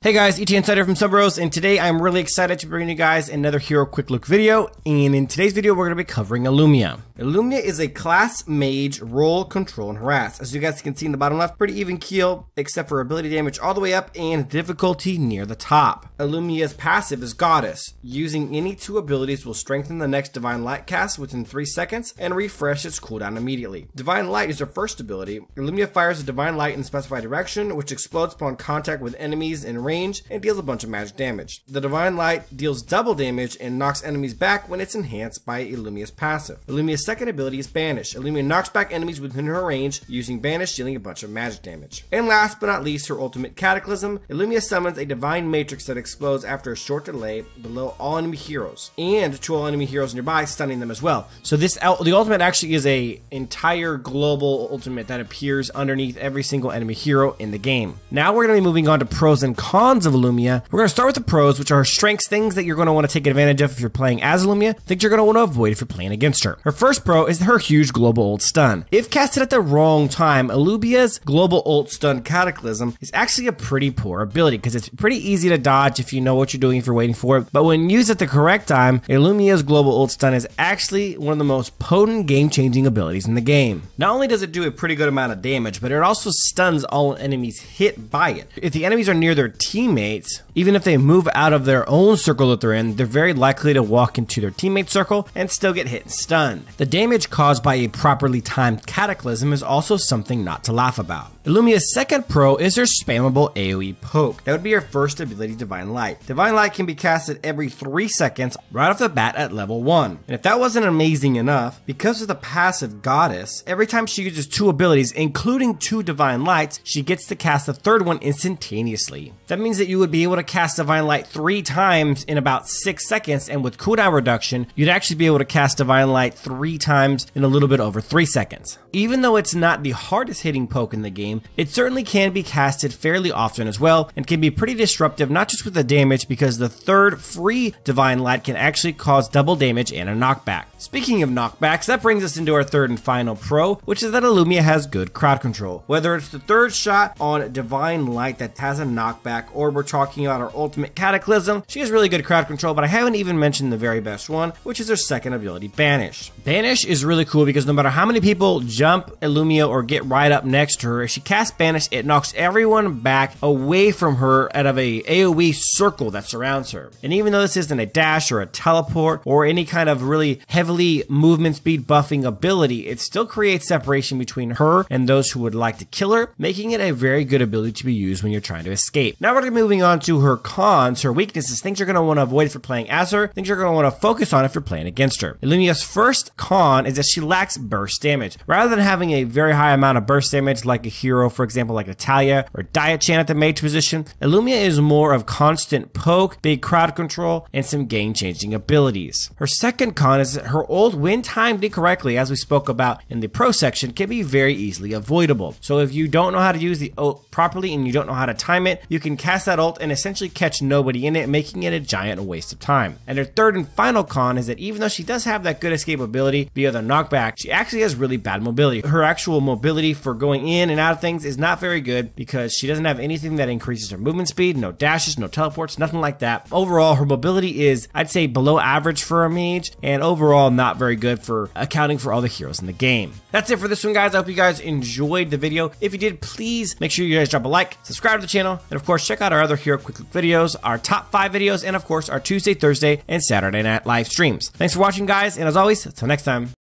Hey guys, ET Insider from Subros, and today I'm really excited to bring you guys another hero quick look video. And in today's video, we're going to be covering Ilumia. Ilumia is a class mage, roll, control, and harass. As you guys can see in the bottom left, pretty even keel, except for ability damage all the way up and difficulty near the top. Ilumia's passive is Goddess. Using any two abilities will strengthen the next Divine Light cast within 3 seconds and refresh its cooldown immediately. Divine Light is her first ability. Ilumia fires a Divine Light in a specified direction, which explodes upon contact with enemies in range and deals a bunch of magic damage. The Divine Light deals double damage and knocks enemies back when it's enhanced by Ilumia's passive. Ilumia's second ability is Banish. Illumia knocks back enemies within her range using Banish, dealing a bunch of magic damage. And last but not least, her ultimate Cataclysm. Illumia summons a Divine Matrix that explodes after a short delay below all enemy heroes and to all enemy heroes nearby, stunning them as well. So the ultimate actually is a entire global ultimate that appears underneath every single enemy hero in the game. Now we're going to be moving on to pros and cons of Ilumia. We're going to start with the pros, which are her strengths, things that you're going to want to take advantage of if you're playing as Ilumia, things you're going to want to avoid if you're playing against her. Her first pro is her huge global ult stun. If casted at the wrong time, Ilumia's global ult stun Cataclysm is actually a pretty poor ability because it's pretty easy to dodge if you know what you're doing, if you're waiting for it. But when used at the correct time, Ilumia's global ult stun is actually one of the most potent game-changing abilities in the game. Not only does it do a pretty good amount of damage, but it also stuns all enemies hit by it. If the enemies are near their teammates, even if they move out of their own circle that they're in, they're very likely to walk into their teammate's circle and still get hit and stunned. The damage caused by a properly timed Cataclysm is also something not to laugh about. Ilumia's second pro is her spammable AoE poke. That would be her first ability, Divine Light. Divine Light can be casted every 3 seconds right off the bat at level 1. And if that wasn't amazing enough, because of the passive Goddess, every time she uses 2 abilities, including 2 Divine Lights, she gets to cast the third one instantaneously. That means that you would be able to cast Divine Light 3 times in about 6 seconds, and with cooldown reduction, you'd actually be able to cast Divine Light 3 times in a little bit over 3 seconds. Even though it's not the hardest hitting poke in the game, it certainly can be casted fairly often as well, and can be pretty disruptive, not just with the damage, because the third free Divine Light can actually cause double damage and a knockback. Speaking of knockbacks, that brings us into our third and final pro, which is that Ilumia has good crowd control. Whether it's the third shot on Divine Light that has a knockback, or we're talking about her ultimate Cataclysm, she has really good crowd control, but I haven't even mentioned the very best one, which is her second ability, Banish. Banish is really cool because no matter how many people jump Ilumia or get right up next to her, if she casts Banish, it knocks everyone back away from her out of a AoE circle that surrounds her. And even though this isn't a dash or a teleport or any kind of really heavily movement speed buffing ability, it still creates separation between her and those who would like to kill her, making it a very good ability to be used when you're trying to escape. Now we're going to be moving on to her cons, her weaknesses, things you're going to want to avoid if you're playing as her, things you're going to want to focus on if you're playing against her. Illumia's first con is that she lacks burst damage. Rather than having a very high amount of burst damage like a hero, for example, like Natalia or Diachan at the mage position, Ilumia is more of constant poke, big crowd control, and some game-changing abilities. Her second con is that her ult, when timed incorrectly, as we spoke about in the pro section, can be very easily avoidable. So if you don't know how to use the ult properly and you don't know how to time it, you can cast that ult and essentially catch nobody in it, making it a giant waste of time. And her third and final con is that even though she does have that good escape ability via the knockback, she actually has really bad mobility. Her actual mobility for going in and out of things is not very good because she doesn't have anything that increases her movement speed, no dashes, no teleports, nothing like that. Overall, her mobility is, I'd say, below average for a mage, and overall not very good for accounting for all the heroes in the game. That's it for this one, guys. I hope you guys enjoyed the video. If you did, please make sure you guys drop a like, subscribe to the channel, and of course check out our other hero quick look videos, our top 5 videos, and of course our Tuesday, Thursday, and Saturday night live streams. Thanks for watching, guys, and as always, until next time.